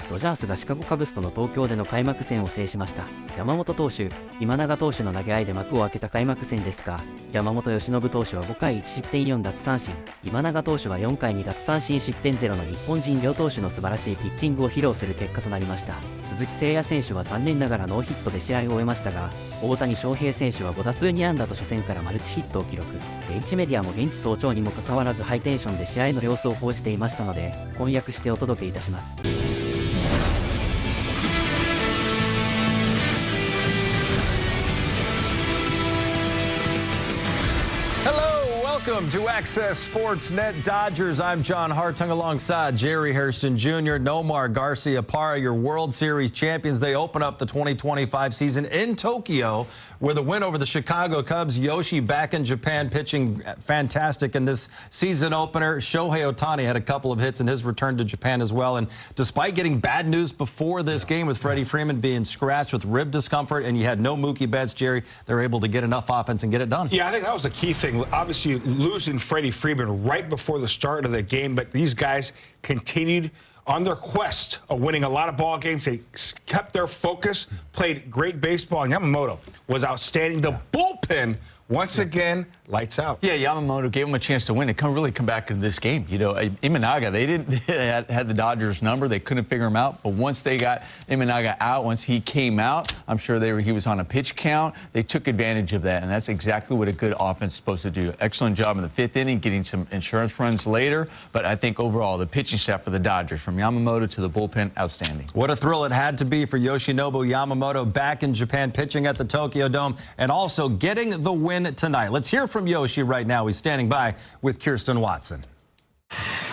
ドジャースがシカゴカブスとの東京での開幕戦を制しました。山本投手、今永投手の投げ合いで幕を開けた開幕戦ですが、山本由伸投手は5回1失点4奪三振、今永投手は4回2奪三振失点0の日本人両投手の素晴らしいピッチングを披露する結果となりました。鈴木誠也選手は残念ながらノーヒットで試合を終えましたが、大谷翔平選手は5打数2安打と初戦からマルチヒットを記録。現地メディアも現地早朝にもかかわらずハイテンションで試合の様子を報じていましたので、翻訳してお届けいたします。Welcome to Access Sportsnet Dodgers. I'm John Hartung alongside Jerry Hairston Jr., Nomar Garciaparra, your World Series champions. They open up the 2025 season in Tokyo with a win over the Chicago Cubs. Yoshi back in Japan pitching fantastic in this season opener. Shohei Ohtani had a couple of hits in his return to Japan as well. And despite getting bad news before this game with Freddie Freeman being scratched with rib discomfort and you had no Mookie Betts, Jerry, they're able to get enough offense and get it done. Yeah, I think that was the key thing. Obviously, losing Freddie Freeman right before the start of the game, but these guys continued on their quest of winning a lot of ball games. They kept their focus, played great baseball, and Yamamoto was outstanding. The bullpen, once again, lights out. Yeah, Yamamoto gave him a chance to win. It really come back into this game. You know, Imanaga, they had the Dodgers number. They couldn't figure him out. But once they got Imanaga out, once he came out, I'm sure he was on a pitch count. They took advantage of that, and that's exactly what a good offense is supposed to do. Excellent job in the fifth inning, getting some insurance runs later. But I think overall, the pitching staff for the Dodgers, from Yamamoto to the bullpen, outstanding. What a thrill it had to be for Yoshinobu Yamamoto back in Japan, pitching at the Tokyo Dome, and also getting the win tonight. Let's hear from Yoshi right now. He's standing by with Kirsten Watson.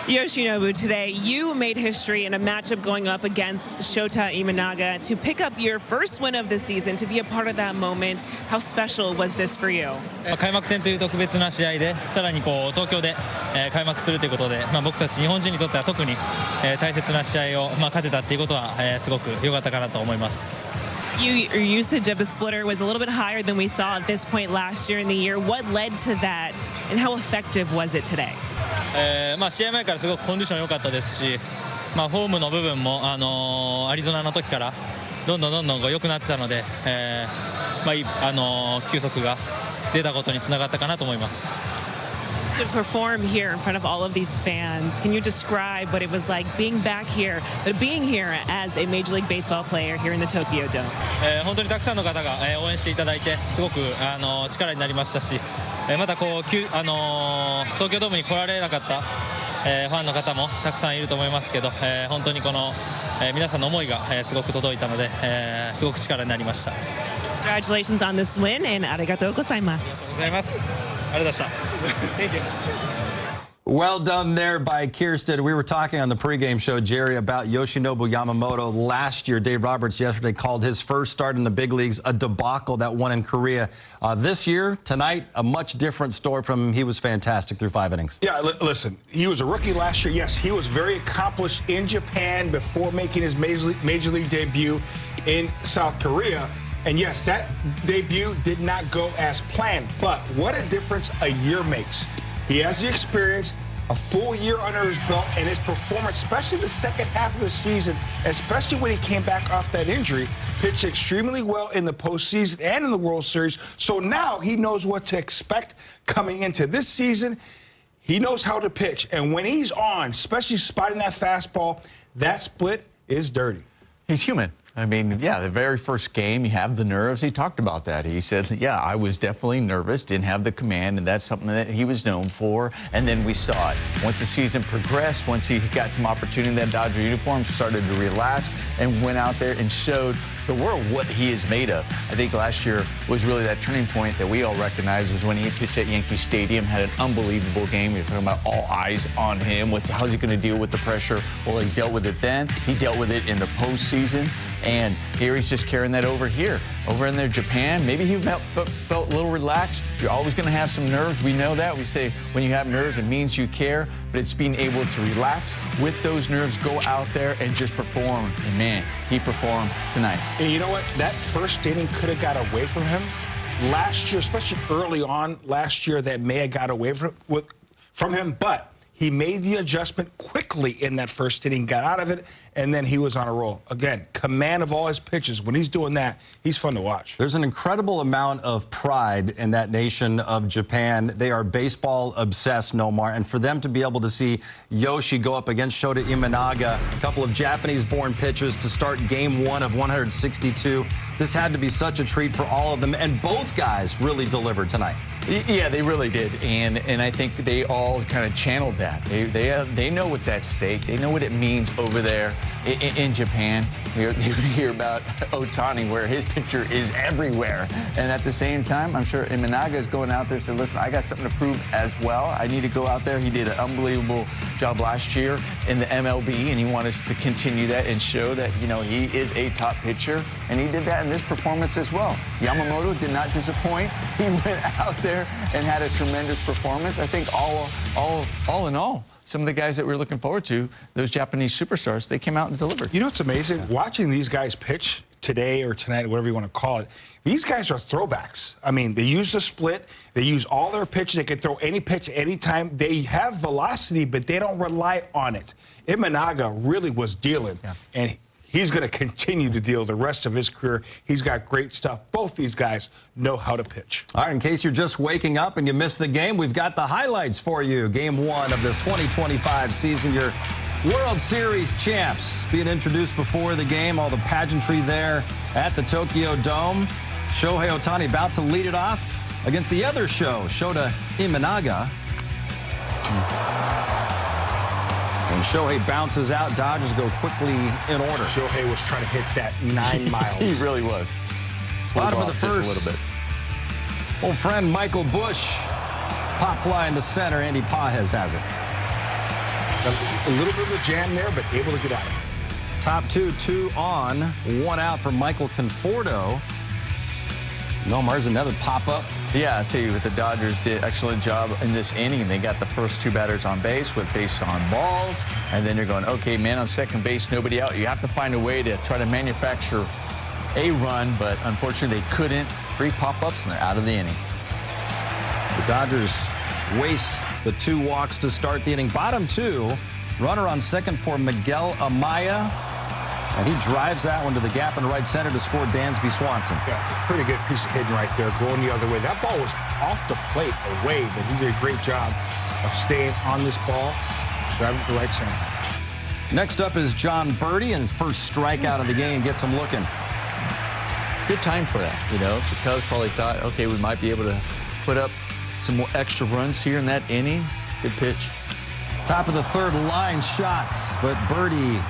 Yoshinobu, today you made history in a matchup going up against Shota Imanaga to pick up your first win of the season, to be a part of that moment. How special was this for you? 開幕戦という特別な試合で、さらに東京で開幕するということで、僕たち日本人にとっては特に大切な試合を勝てたっていうことはすごく良かったかなと思います。Your usage of the splitter was a little bit higher than we saw at this point last year in the year. What led to that, and how effective was it today? 試合前からすごくコンディション良かったですし、フォームの部分もアリゾナの時からどんどん良くなってたので、球速が出たことにつながったかなと思います。To perform here in front of all of these fans, can you describe what it was like being back here, but being here as a Major League Baseball player here in the Tokyo Dome? 本当にたくさんの方が応援していただいて、すごく力になりましたし、また東京ドームに来られなかったファンの方もたくさんいると思いますけど、本当にこの皆さんの思いがすごく届いたので、すごく力になりました。Congratulations on this win, and ありがとうございます。ありがとうございます。ありがとうございました。Thank you. Well done there by Kirsten. We were talking on the pregame show, Jerry, about Yoshinobu Yamamoto last year. Dave Roberts yesterday called his first start in the big leagues a debacle, that one in Korea. This year, tonight, a much different story from him. He was fantastic through 5 innings. Yeah, listen, he was a rookie last year. Yes, he was very accomplished in Japan before making his Major League debut in South Korea. And yes, that debut did not go as planned, but what a difference a year makes. He has the experience, a full year under his belt, and his performance, especially the second half of the season, especially when he came back off that injury, pitched extremely well in the postseason and in the World Series. So now he knows what to expect coming into this season. He knows how to pitch, and when he's on, especially spotting that fastball, that split is dirty. He's human. I mean, yeah, the very first game, you have the nerves. He talked about that. He said, yeah, I was definitely nervous, didn't have the command, and that's something that he was known for. And then we saw it. Once the season progressed, once he got some opportunity in that Dodger uniform, started to relax and went out there and showed the world what he is made of. I think last year was really that turning point that we all recognized was when he pitched at Yankee Stadium, had an unbelievable game. We were talking about all eyes on him. How's he going to deal with the pressure? Well, he dealt with it then. He dealt with it in the postseason. And here he's just carrying that over here. Over in there, Japan, maybe he felt a little relaxed. You're always going to have some nerves. We know that. We say when you have nerves, it means you care. But it's being able to relax with those nerves, go out there and just perform. And, man, he performed tonight. And you know what? That first inning could have got away from him. Last year, especially early on last year, that may have got away from him. But He made the adjustment quickly in that first inning, got out of it, and then he was on a roll. Again, command of all his pitches. When he's doing that, he's fun to watch. There's an incredible amount of pride in that nation of Japan. They are baseball obsessed, Nomar. And for them to be able to see Yoshi go up against Shota Imanaga, a couple of Japanese-born pitchers to start game 1 of 162, this had to be such a treat for all of them. And both guys really delivered tonight. Yeah, they really did, and I think they all kind of channeled that. They know what's at stake. They know what it means over there in Japan. You hear about Ohtani, where his picture is everywhere, and at the same time, I'm sure Imanaga is going out there and said, "Listen, I got something to prove as well. I need to go out there." He did an unbelievable job last year in the MLB, and he wanted us to continue that and show that he is a top pitcher, and he did that in this performance as well. Yamamoto did not disappoint. He went out there and had a tremendous performance. I think all in all, some of the guys that we were looking forward to, those Japanese superstars, they came out and delivered. You know what's amazing? Watching these guys pitch today or tonight, whatever you want to call it, these guys are throwbacks. I mean, they use the split. They use all their pitches. They can throw any pitch anytime. They have velocity, but they don't rely on it. Imanaga really was dealing, and he's going to continue to deal the rest of his career. He's got great stuff. Both these guys know how to pitch. All right, in case you're just waking up and you missed the game, we've got the highlights for you. Game 1 of this 2025 season. Your World Series champs being introduced before the game. All the pageantry there at the Tokyo Dome. Shohei Ohtani about to lead it off against the other show, Shota Imanaga. And Shohei bounces out. Dodgers go quickly in order. Shohei was trying to hit that 9 miles. He really was. Bottom of the first. Just a little bit. Old friend Michael Busch. Pop fly into center. Andy Pajes has it. A little bit of a jam there, but able to get out of it. Top 2 on, 1 out for Michael Conforto. Nomar's another pop-up. Yeah, I'll tell you what, the Dodgers did an excellent job in this inning. They got the first 2 batters on base with base on balls, and then you're going, okay, man on second base, nobody out. You have to find a way to try to manufacture a run, but unfortunately they couldn't. 3 pop-ups, and they're out of the inning. The Dodgers waste the 2 walks to start the inning. Bottom 2, runner on second for Miguel Amaya. And he drives that one to the gap in right center to score Dansby Swanson. Yeah, pretty good piece of hitting right there, going the other way. That ball was off the plate away, but he did a great job of staying on this ball, driving to right center. Next up is John Birdie, and first strikeout of the game gets him looking. Good time for that, The Cubs probably thought, okay, we might be able to put up some more extra runs here in that inning. Good pitch. Top of the third, line shots, but Birdie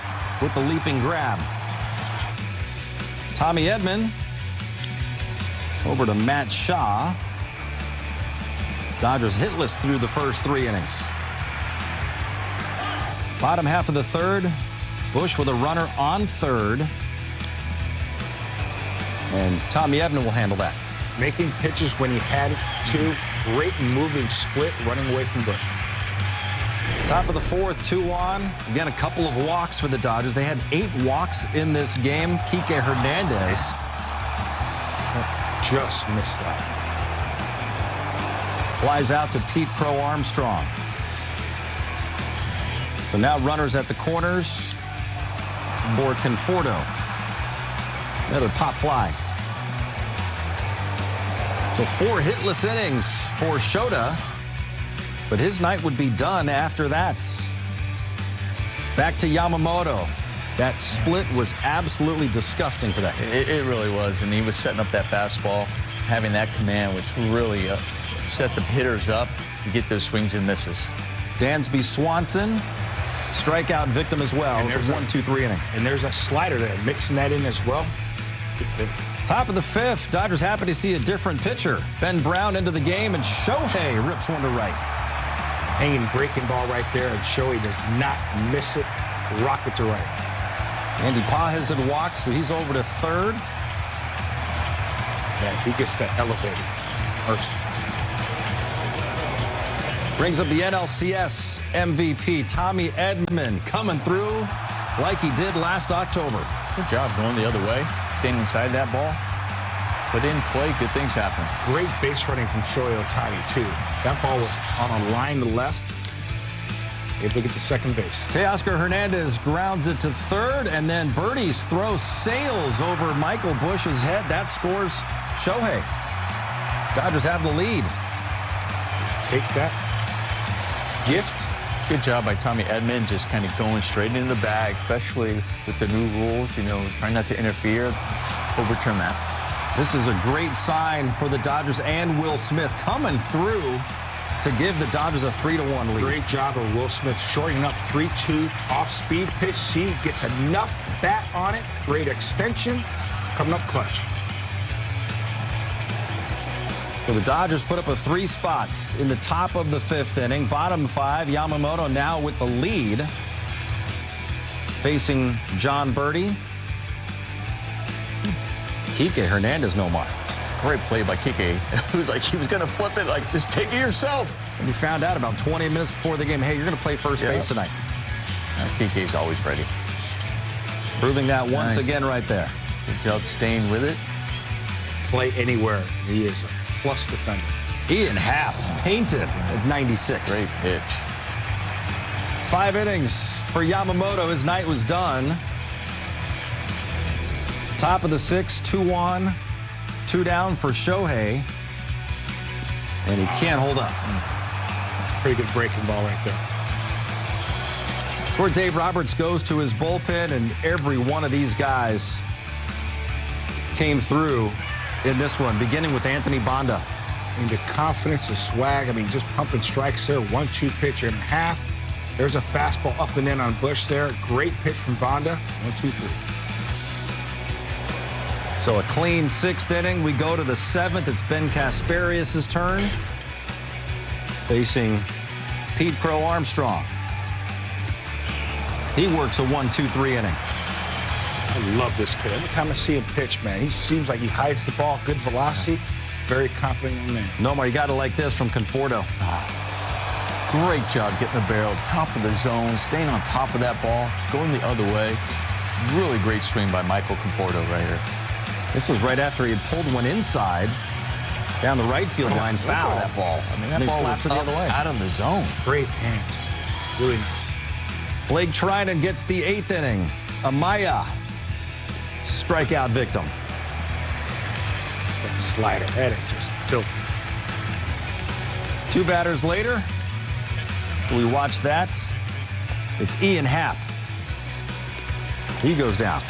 with the leaping grab. Tommy Edman over to Matt Shaw. Dodgers hitless through the first 3 innings. Bottom half of the third, Busch with a runner on third. And Tommy Edman will handle that. Making pitches when he had to. Great moving split, running away from Busch. Top of the fourth, 2 on. Again, a couple of walks for the Dodgers. They had 8 walks in this game. Kike Hernandez just missed that. Flies out to Pete Crow Armstrong. So now runners at the corners for Conforto. Another pop fly. So 4 hitless innings for Shota. But his night would be done after that. Back to Yamamoto. That split was absolutely disgusting today. It really was, and he was setting up that fastball, having that command, which really set the hitters up to get those swings and misses. Dansby Swanson, strikeout victim as well. It was a 1-2-3 inning. And there's a slider there, mixing that in as well. Top of the 5th, Dodgers happy to see a different pitcher. Ben Brown into the game, and Shohei rips one to right. Hanging breaking ball right there, and Shohei does not miss it. Rocket to right. Andy Pajes had walked, so he's over to third. Yeah, he gets that elevated. Brings up the NLCS MVP, Tommy Edman, coming through like he did last October. Good job going the other way, staying inside that ball. Put in play, good things happen. Great base running from Shohei Ohtani, too. That ball was on a line to left. able to get to second base. Teoscar Hernandez grounds it to third, and then Birdie's throw sails over Michael Busch's head. That scores Shohei. Dodgers have the lead. Take that gift. Good job by Tommy Edman, just kind of going straight into the bag, especially with the new rules, you know, trying not to interfere, overturn that. This is a great sign for the Dodgers and Will Smith coming through to give the Dodgers a 3-1 lead. Great job of Will Smith shortening up 3-2 off-speed pitch. See, gets enough bat on it. Great extension. Coming up clutch. So the Dodgers put up a 3 spots in the top of the 5th inning. Bottom 5, Yamamoto now with the lead. Facing John Birdie. Kike Hernandez no more. Great play by Kike. It was like he was going to flip it, like, just take it yourself. And we found out about 20 minutes before the game, hey, you're going to play first base tonight. Kike's always ready. Proving that once again right there. Good job staying with it. Play anywhere. He is a plus defender. Ian Happ painted at 96. Great pitch. 5 innings for Yamamoto. His night was done. Top of the 6th, 2 on, 2 down for Shohei. And he can't hold up. That's a pretty good breaking ball right there. It's where Dave Roberts goes to his bullpen, and every one of these guys came through in this one, beginning with Anthony Banda. I mean, the confidence, the swag, I mean, just pumping strikes there. 1-2 pitch in half. There's a fastball up and in on Busch there. Great pitch from Banda. 1-2-3. So a clean 6th inning. We go to the 7th. It's Ben Kasperius' turn, facing Pete Crow Armstrong. He works a 1-2-3 inning. I love this kid. Every time I see him pitch, man, he seems like he hides the ball, good velocity, very confident young man. Nomar, you got to like this from Conforto. Great job getting the barrel, top of the zone, staying on top of that ball, just going the other way. Really great swing by Michael Conforto right here. This was right after he had pulled one inside down the right field line, foul. That ball. I mean, that And he ball slaps was it the other way. out of the zone. Great hands. Really nice. Blake Trinan gets the 8th inning. Amaya, strikeout victim. That slider, that is just filthy. 2 batters later, we watch that. It's Ian Happ. He goes down.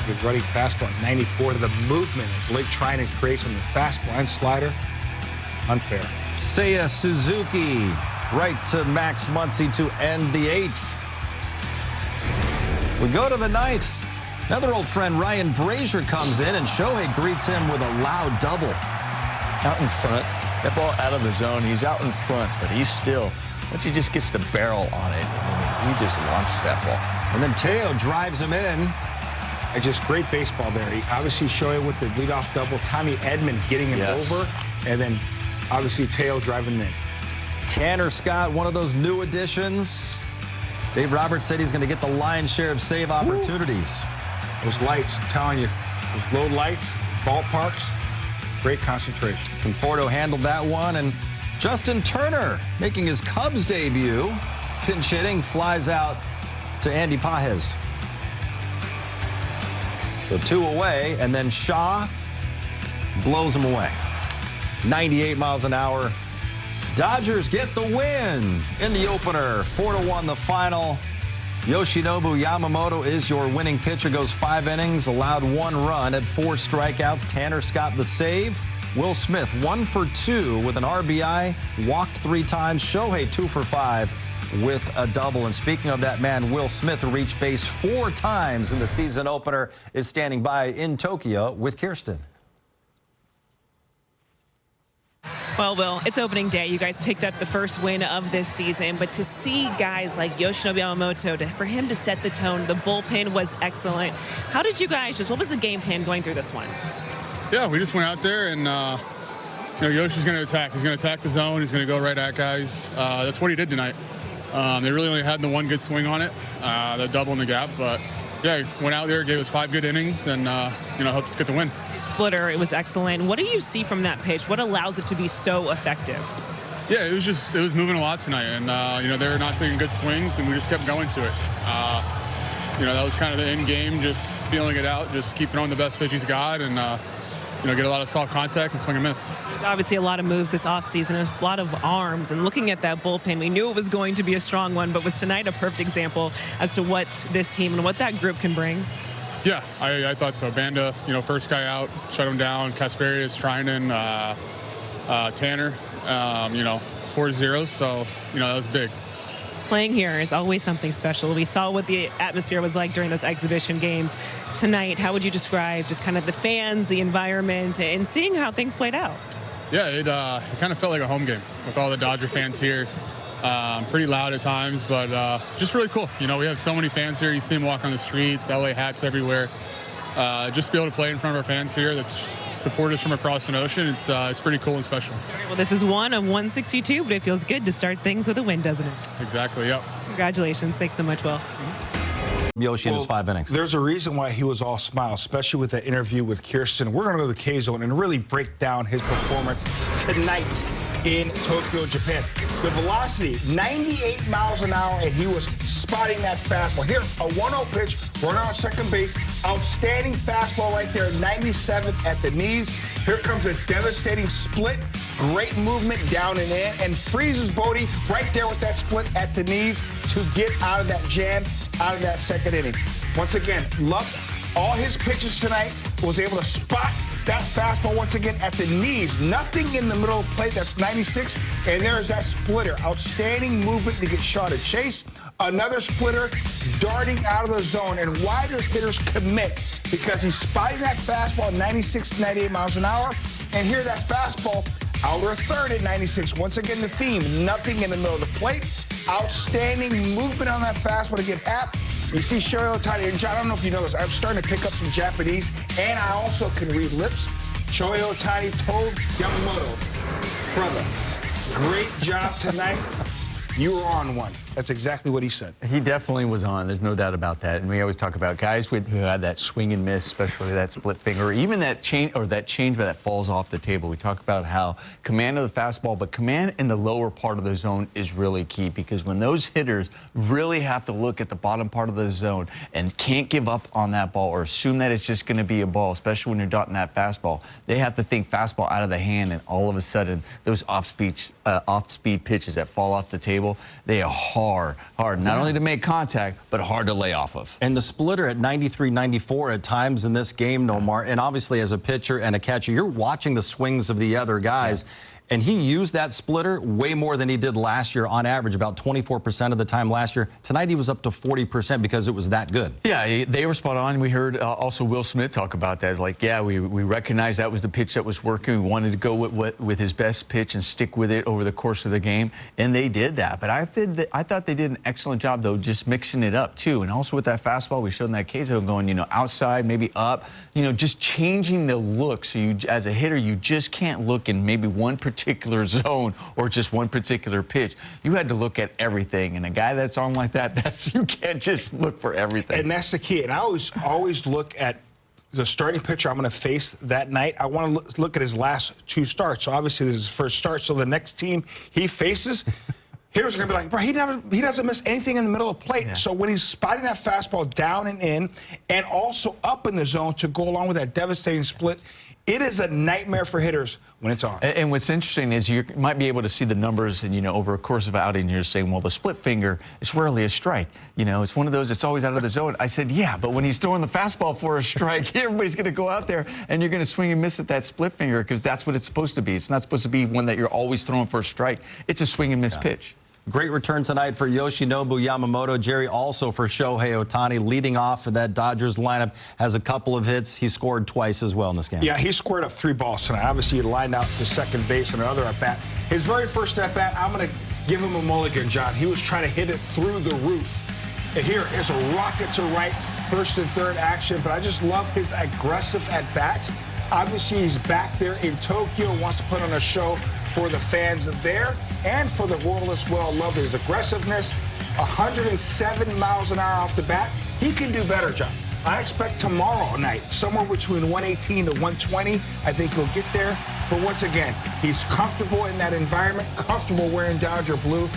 Good running fastball, 94. The movement that Blake Trinan creates on the fastball and slider, unfair. Seiya Suzuki right to Max Muncy to end the 8th. We go to the 9th. Another old friend, Ryan Brazier, comes in, and Shohei greets him with a loud double. Out in front. That ball out of the zone. He's out in front, but he's still, once he just gets the barrel on it, I mean, he just launches that ball. And then Teo drives him in. It's just great baseball there. He obviously Shohei with the leadoff double. Tommy Edman getting him over. And then obviously Teo driving in. Tanner Scott, one of those new additions. Dave Roberts said he's going to get the lion's share of save opportunities. Those lights, I'm telling you, those low lights, ballparks, great concentration. Conforto handled that one, and Justin Turner making his Cubs debut. Pinch hitting, flies out to Andy Pages. So 2 away, and then Shaw blows him away. 98 miles an hour. Dodgers get the win in the opener. 4-1 the final. Yoshinobu Yamamoto is your winning pitcher. Goes 5 innings, allowed 1 run at 4 strikeouts. Tanner Scott the save. Will Smith 1 for 2 with an RBI. Walked 3 times. Shohei 2 for 5 with a double. And speaking of that man, Will Smith, who reached base 4 times in the season opener, is standing by in Tokyo with Kirsten. Well, Will, it's opening day. You guys picked up the first win of this season, but to see guys like Yoshinobu Yamamoto, for him to set the tone, the bullpen was excellent. How did you guys what was the game plan going through this one? Yeah, we just went out there and, Yoshi's going to attack. He's going to attack the zone. He's going to go right at guys. That's what he did tonight. They really only had the 1 good swing on it, the double in the gap, but yeah, he went out there, gave us 5 good innings, and, helped us get the win. Splitter, it was excellent. What do you see from that pitch? What allows it to be so effective? Yeah, it was moving a lot tonight, and they were not taking good swings, and we just kept going to it. That was kind of the end game, just feeling it out, just keep throwing the best pitch he's got, and get a lot of soft contact and swing and miss. There's obviously a lot of moves this offseason. There's a lot of arms, and looking at that bullpen, we knew it was going to be a strong one, but was tonight a perfect example as to what this team and what that group can bring? Yeah, I thought so. Banda, first guy out, shut him down. Kasperius, Trinan, Tanner, 4 zeros, so, that was big. Playing here is always something special. We saw what the atmosphere was like during those exhibition games. Tonight, how would you describe just kind of the fans, the environment, and seeing how things played out? Yeah, it kind of felt like a home game with all the Dodger fans here. Pretty loud at times, but just really cool. We have so many fans here. You see them walk on the streets, LA hats everywhere. Just to be able to play in front of our fans here that support us from across the ocean, it's pretty cool and special. Well, this is one of 162, but it feels good to start things with a win, doesn't it? Exactly, yep. Congratulations. Thanks so much, Will. Yoshi in his 5 innings. There's a reason why he was all smiles, especially with that interview with Kirsten. We're going to go to the K-Zone and really break down his performance tonight in Tokyo, Japan. The velocity, 98 miles an hour, and he was spotting that fastball. Here, a 1-0 pitch, runner on second base. Outstanding fastball right there, 97 at the knees. Here comes a devastating split. Great movement down and in, and freezes Bodie right there with that split at the knees to get out of that jam, out of that second inning. Once again, loved all his pitches tonight, was able to spot that fastball once again at the knees. Nothing in the middle of the plate. That's 96. And there's that splitter. Outstanding movement to get shot at chase. Another splitter darting out of the zone. And why do hitters commit? Because he's spotting that fastball at 96 to 98 miles an hour. And here that fastball out to third at 96. Once again, the theme. Nothing in the middle of the plate. Outstanding movement on that fastball to get hap. You see Shohei Ohtani, and John, I don't know if you know this, I'm starting to pick up some Japanese, and I also can read lips. Shohei Ohtani told Yamamoto, brother, great job tonight. You were on one. That's exactly what he said. He definitely was on. There's no doubt about that. And we always talk about guys who had that swing and miss, especially that split finger, or even that change that falls off the table. We talk about how command of the fastball, but command in the lower part of the zone is really key, because when those hitters really have to look at the bottom part of the zone and can't give up on that ball or assume that it's just going to be a ball, especially when you're dotting that fastball, they have to think fastball out of the hand, and all of a sudden those off-speed pitches that fall off the table, they are hard, not only to make contact, but hard to lay off of. And the splitter at 93, 94 at times in this game, Nomar, and obviously as a pitcher and a catcher, you're watching the swings of the other guys. Yeah. And he used that splitter way more than he did last year on average, about 24% of the time last year. Tonight he was up to 40% because it was that good. Yeah, they were spot on. We heard also Will Smith talk about that. It's like, yeah, we recognized that was the pitch that was working. We wanted to go with his best pitch and stick with it over the course of the game, and they did that. But I thought they did an excellent job, though, just mixing it up, too. And also with that fastball, we showed in that K-Zone going, outside, maybe up, just changing the look. So you, as a hitter, you just can't look in maybe one particular zone or just one particular pitch. You had to look at everything, and a guy that's on like that, you can't just look for everything. And that's the key. And I always look at the starting pitcher I'm going to face that night. I want to look at his last 2 starts. So obviously this is his first start. So the next team he faces, hitters are going to be like, bro, he doesn't miss anything in the middle of the plate. Yeah. So when he's spotting that fastball down and in, and also up in the zone to go along with that devastating split, it is a nightmare for hitters when it's on. And what's interesting is you might be able to see the numbers, and over a course of an outing, you're saying, well, the split finger is rarely a strike. It's one of those, it's always out of the zone. I said, yeah, but when he's throwing the fastball for a strike, everybody's going to go out there and you're going to swing and miss at that split finger, because that's what it's supposed to be. It's not supposed to be one that you're always throwing for a strike. It's a swing and miss pitch. Great return tonight for Yoshinobu Yamamoto. Jerry, also for Shohei Ohtani, leading off for that Dodgers lineup, has a couple of hits. He scored twice as well in this game. Yeah, he squared up 3 balls tonight. Obviously, he lined out to second base on another at-bat. His very first at-bat, I'm going to give him a mulligan, John. He was trying to hit it through the roof. And here is a rocket to right, first and third action, but I just love his aggressive at-bats. Obviously, he's back there in Tokyo, wants to put on a show for the fans there and for the world as well. Love his aggressiveness. 107 miles an hour off the bat. He can do better, John. I expect tomorrow night, somewhere between 118 to 120. I think he'll get there. But once again, he's comfortable in that environment, comfortable wearing Dodger blue,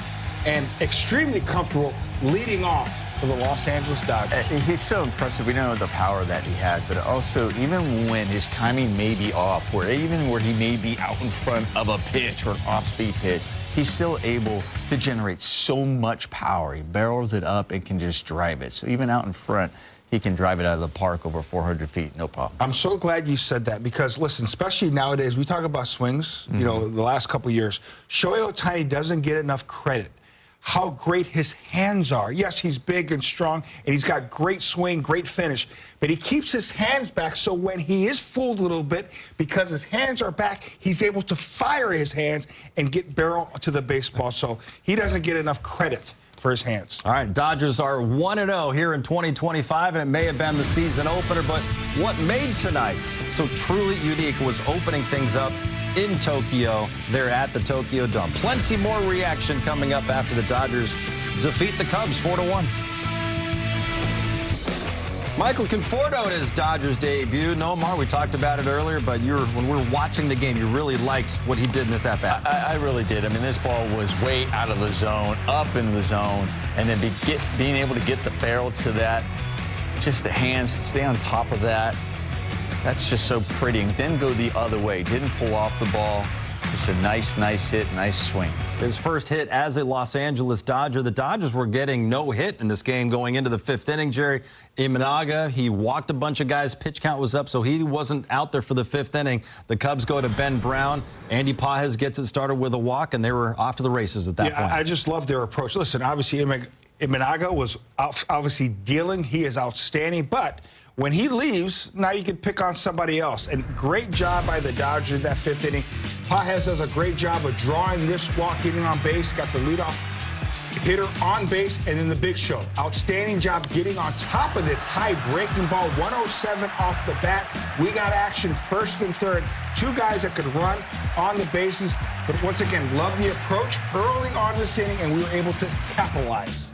and extremely comfortable leading off for the Los Angeles Dodgers. He's so impressive. We know the power that he has, but also even when his timing may be off, or even where he may be out in front of a pitch or an off-speed pitch, he's still able to generate so much power. He barrels it up and can just drive it. So even out in front, he can drive it out of the park over 400 feet, no problem. I'm so glad you said that because, listen, especially nowadays, we talk about swings, you know, the last couple of years. Shohei Ohtani doesn't get enough credit. How great his hands are. Yes, he's big and strong, and he's got great swing, great finish, but he keeps his hands back so when he is fooled a little bit, because his hands are back, he's able to fire his hands and get barrel to the baseball. So he doesn't get enough credit for his hands. All right, Dodgers are 1-0 here in 2025, and it may have been the season opener, but what made tonight so truly unique was opening things up in Tokyo. They're at the Tokyo Dome. Plenty more reaction coming up after the Dodgers defeat the Cubs 4-1. Michael Conforto in his Dodgers debut. Nomar, we talked about it earlier, but when we were watching the game, you really liked what he did in this at-bat. I really did. I mean, this ball was way out of the zone, up in the zone, and then being able to get the barrel to that, just the hands, stay on top of that. That's just so pretty. And then go the other way. Didn't pull off the ball. Just a nice hit, nice swing. His first hit as a Los Angeles Dodger. The Dodgers were getting no hit in this game going into the fifth inning. Jerry Imanaga, he walked a bunch of guys. Pitch count was up, so he wasn't out there for the fifth inning. The Cubs go to Ben Brown. Andy Pages gets it started with a walk, and they were off to the races at that point. I just love their approach. Listen, obviously, Imanaga was obviously dealing. He is outstanding, but when he leaves, now you can pick on somebody else. And great job by the Dodgers in that fifth inning. Pages does a great job of drawing this walk, getting on base, got the leadoff hitter on base, and then the big show. Outstanding job getting on top of this high breaking ball, 107 off the bat. We got action first and third. Two guys that could run on the bases. But once again, love the approach early on this inning, and we were able to capitalize.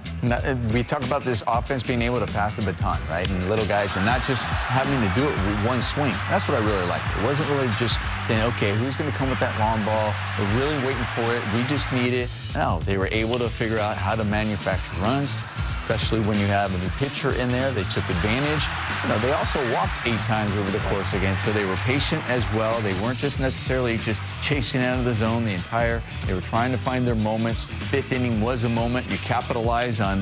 We talk about this offense being able to pass the baton, right? And little guys, and not just having to do it with one swing. That's what I really liked. It wasn't really just saying, okay, who's going to come with that long ball? We're really waiting for it. We just need it. No, they were able to figure out how to manufacture runs, especially when you have a new pitcher in there. They took advantage. You know, they also walked 8 times over the course of the game, so they were patient as well. They weren't just necessarily just chasing out of the zone the entire. They were trying to find their moments. Fifth inning was a moment. You capitalize on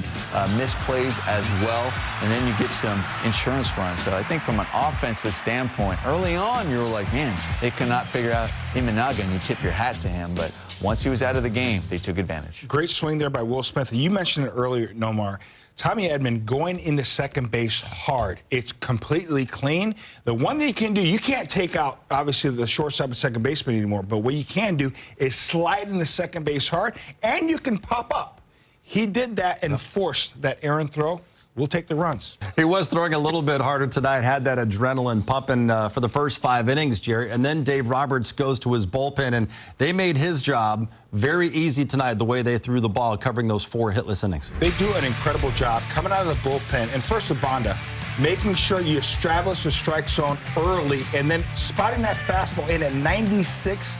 misplays as well, and then you get some insurance runs. So I think from an offensive standpoint, early on you were like, man, they cannot figure out Imanaga, and you tip your hat to him. But once he was out of the game, they took advantage. Great swing there by Will Smith. You mentioned it earlier, Nomar. Tommy Edman going into second base hard. It's completely clean. The one thing you can do, you can't take out, obviously, the shortstop and second baseman anymore, but what you can do is slide into second base hard, and you can pop up. He did that and forced that errant throw. We'll take the runs. He was throwing a little bit harder tonight, had that adrenaline pumping for the first 5 innings, Jerry. And then Dave Roberts goes to his bullpen, and they made his job very easy tonight, the way they threw the ball, covering those 4 hitless innings. They do an incredible job coming out of the bullpen. And first with Bonda, making sure you establish the strike zone early and then spotting that fastball in at 96,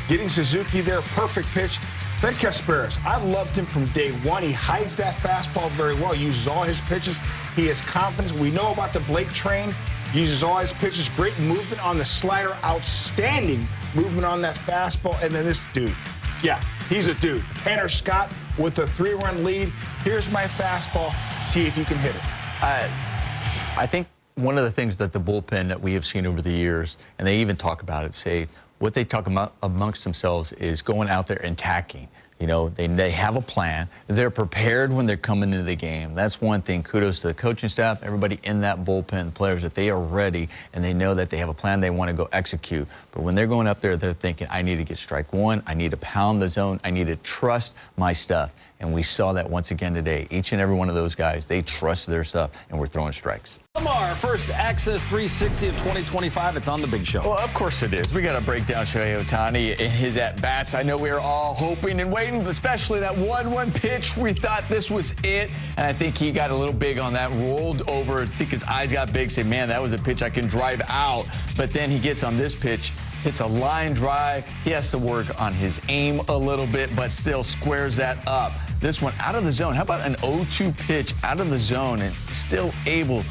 getting Suzuki there, perfect pitch. Ben Casparis, I loved him from day one. He hides that fastball very well, uses all his pitches. He has confidence. We know about the Blake train. Uses all his pitches. Great movement on the slider. Outstanding movement on that fastball. And then this dude. Yeah, he's a dude. Tanner Scott with a 3-run lead. Here's my fastball. See if you can hit it. I think one of the things that the bullpen that we have seen over the years, and they even talk about it, say, what they talk about amongst themselves is going out there and attacking. You know, they have a plan. They're prepared when they're coming into the game. That's one thing. Kudos to the coaching staff, everybody in that bullpen, players, that they are ready and they know that they have a plan they want to go execute. But when they're going up there, they're thinking, I need to get strike one. I need to pound the zone. I need to trust my stuff. And we saw that once again today. Each and every one of those guys, they trust their stuff, and we're throwing strikes. Our first Access 360 of 2025. It's on the big show. Well, of course it is. We got to break down Shohei Ohtani and his at-bats. I know we are all hoping and waiting waiting, especially that 1-1 pitch. We thought this was it, and I think he got a little big on that, rolled over. I think his eyes got big, said, man, that was a pitch I can drive out. But then he gets on this pitch, hits a line drive. He has to work on his aim a little bit, but still squares that up. This one out of the zone. How about an 0-2 pitch out of the zone and still able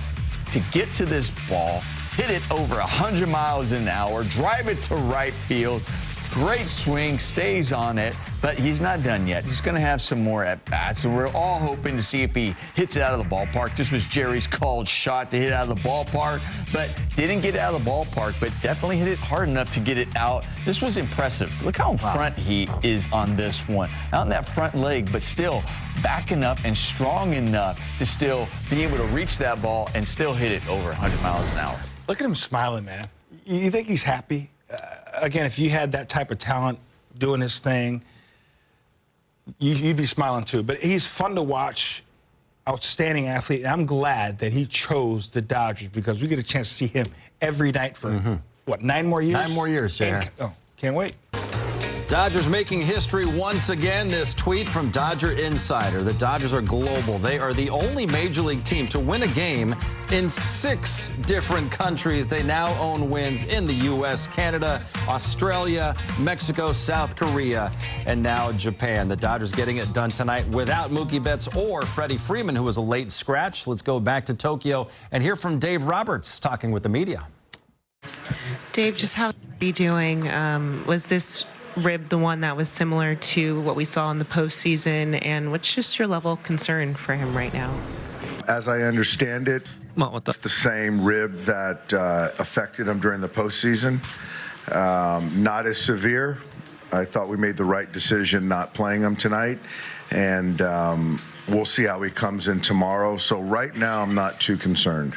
to get to this ball, hit it over 100 miles an hour, drive it to right field. Great swing, stays on it, but he's not done yet. He's going to have some more at-bats, and we're all hoping to see if he hits it out of the ballpark. This was Jerry's called shot to hit it out of the ballpark, but didn't get it out of the ballpark, but definitely hit it hard enough to get it out. This was impressive. Look how in front he is on this one. Out in that front leg, but still backing up and strong enough to still be able to reach that ball and still hit it over 100 miles an hour. Look at him smiling, man. You think he's happy? Again, if you had that type of talent doing his thing, you'd be smiling too. But he's fun to watch, outstanding athlete. And I'm glad that he chose the Dodgers because we get a chance to see him every night for, what, 9 more years? 9 more years, Jay. Oh, can't wait. Dodgers making history once again. This tweet from Dodger Insider. The Dodgers are global. They are the only major league team to win a game in 6 different countries. They now own wins in the U.S., Canada, Australia, Mexico, South Korea, and now Japan. The Dodgers getting it done tonight without Mookie Betts or Freddie Freeman, who was a late scratch. Let's go back to Tokyo and hear from Dave Roberts talking with the media. Dave, just how are you doing? Was this rib the one that was similar to what we saw in the postseason, and what's just your level of concern for him right now? As I understand it, it's the same rib that affected him during the postseason. Not as severe. I thought we made the right decision not playing him tonight, and we'll see how he comes in tomorrow. So right now, I'm not too concerned.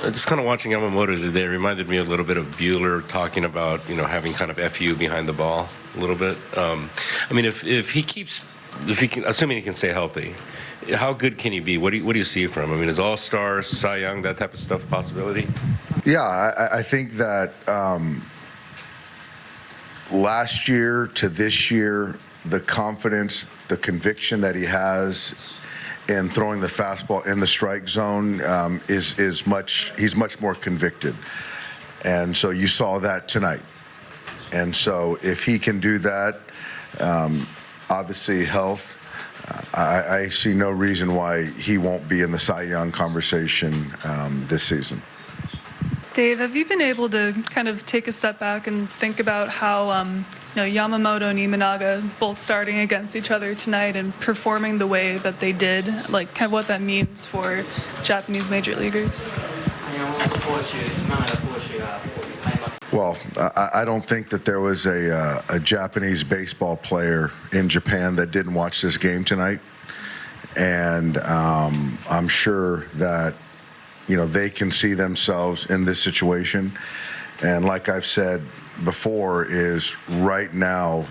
Just kind of watching Yamamoto today reminded me a little bit of Buehler talking about, having kind of FU behind the ball a little bit. I mean, if he can, assuming he can stay healthy, how good can he be? What do you see from him? I mean, is All-Star, Cy Young, that type of stuff a possibility? Yeah, I think that last year to this year, the confidence, the conviction that he has in throwing the fastball in the strike zone he's much more convicted. And so you saw that tonight. And so if he can do that, obviously health, I see no reason why he won't be in the Cy Young conversation this season. Dave, have you been able to kind of take a step back and think about how Yamamoto and Imanaga both starting against each other tonight and performing the way that they did, like kind of what that means for Japanese major leaguers? Well, I don't think that there was a Japanese baseball player in Japan that didn't watch this game tonight. And I'm sure that they can see themselves in this situation. And like I've said before, is right now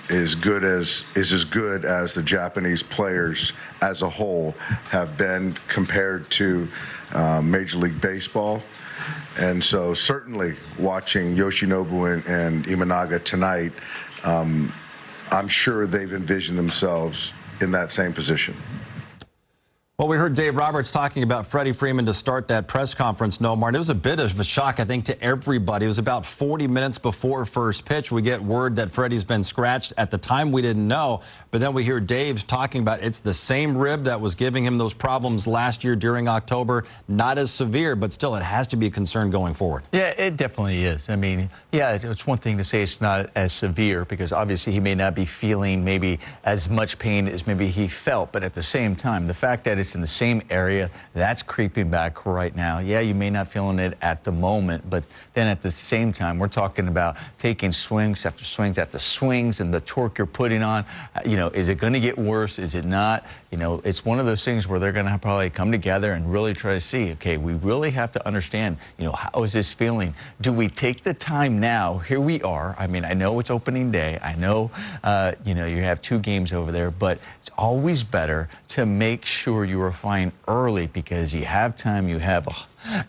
is as good as the Japanese players as a whole have been compared to Major League Baseball. And so certainly watching Yoshinobu and Imanaga tonight, I'm sure they've envisioned themselves in that same position. Well, we heard Dave Roberts talking about Freddie Freeman to start that press conference, Nomar. And it was a bit of a shock, I think, to everybody. It was about 40 minutes before first pitch. We get word that Freddie's been scratched. At the time, we didn't know. But then we hear Dave talking about it's the same rib that was giving him those problems last year during October. Not as severe, but still, it has to be a concern going forward. Yeah, it definitely is. I mean, yeah, it's one thing to say it's not as severe because obviously he may not be feeling maybe as much pain as maybe he felt. But at the same time, the fact that it's in the same area, that's creeping back right now. Yeah, you may not feeling it at the moment, but then at the same time, we're talking about taking swings after swings after swings and the torque you're putting on. Is it going to get worse? Is it not? you know, it's one of those things where they're going to probably come together and really try to see, okay, we really have to understand, you know, how is this feeling? Do we take the time now? Here we are. I mean, I know it's opening day. I know, you know, you have 2 games over there, but it's always better to make sure you refine early because you have time, you have,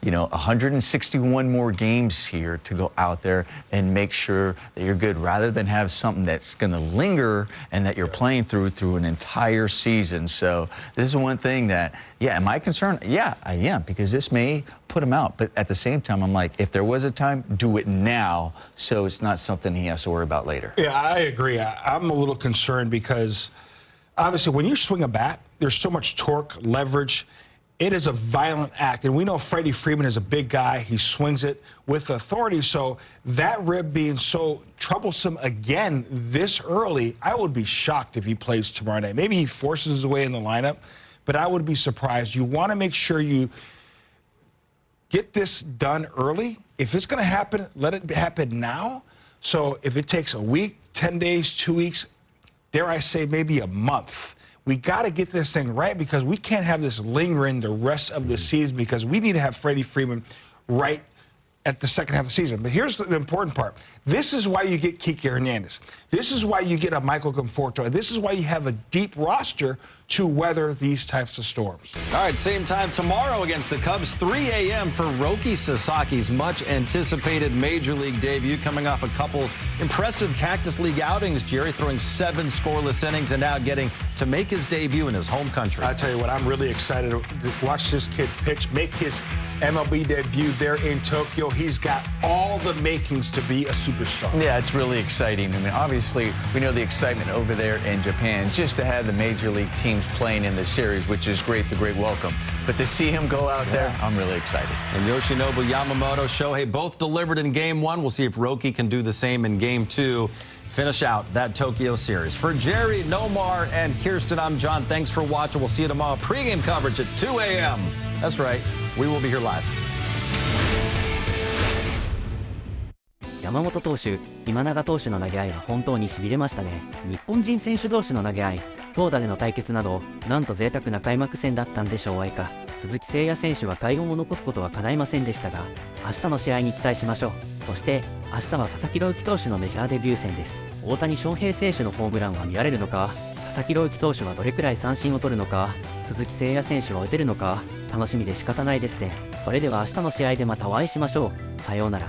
you know, 161 more games here to go out there and make sure that you're good rather than have something that's going to linger and that you're playing through an entire season. So this is one thing that, yeah, am I concerned? Yeah, I am, because this may put him out. But at the same time, I'm like, if there was a time, do it now so it's not something he has to worry about later. Yeah, I agree. I'm a little concerned because obviously when you swing a bat, there's so much torque, leverage. It is a violent act, and we know Freddie Freeman is a big guy. He swings it with authority, so that rib being so troublesome again this early, I would be shocked if he plays tomorrow night. Maybe he forces his way in the lineup, but I would be surprised. You want to make sure you get this done early. If it's going to happen, let it happen now. So if it takes a week, 10 days, 2 weeks, dare I say maybe a month, we got to get this thing right because we can't have this lingering the rest of the season because we need to have Freddie Freeman right at the second half of the season. But here's the important part. This is why you get Kike Hernandez. This is why you get a Michael Conforto. And this is why you have a deep roster to weather these types of storms. All right, same time tomorrow against the Cubs, 3 a.m. for Roki Sasaki's much-anticipated Major League debut, coming off a couple impressive Cactus League outings. Jerry throwing 7 scoreless innings and now getting to make his debut in his home country. I tell you what, I'm really excited to watch this kid pitch, make his MLB debut there in Tokyo. He's got all the makings to be a superstar. Yeah, it's really exciting. I mean, obviously, we know the excitement over there in Japan just to have the Major League teams playing in the series, which is great, the great welcome. But to see him go out there, I'm really excited. And Yoshinobu Yamamoto, Shohei both delivered in Game 1. We'll see if Roki can do the same in Game 2. Finish out that Tokyo series. For Jerry, Nomar, and Kirsten, I'm John. Thanks for watching. We'll see you tomorrow. Pre-game coverage at 2 a.m. That's right. We will be here live. 山本投手、今永投手の投げ合いは本当に痺れましたね。日本人選手同士の投げ合い、投打での対決など、なんと贅沢な開幕戦だったんでしょうか。鈴木誠也選手は快音を残すことは叶いませんでしたが、明日の試合に期待しましょう。そして明日は佐々木朗希投手のメジャーデビュー戦です。大谷翔平選手のホームランは見られるのか、佐々木朗希投手はどれくらい三振を取るのか、鈴木誠也選手は打てるのか、楽しみで仕方ないですね。それでは明日の試合でまたお会いしましょう。さようなら。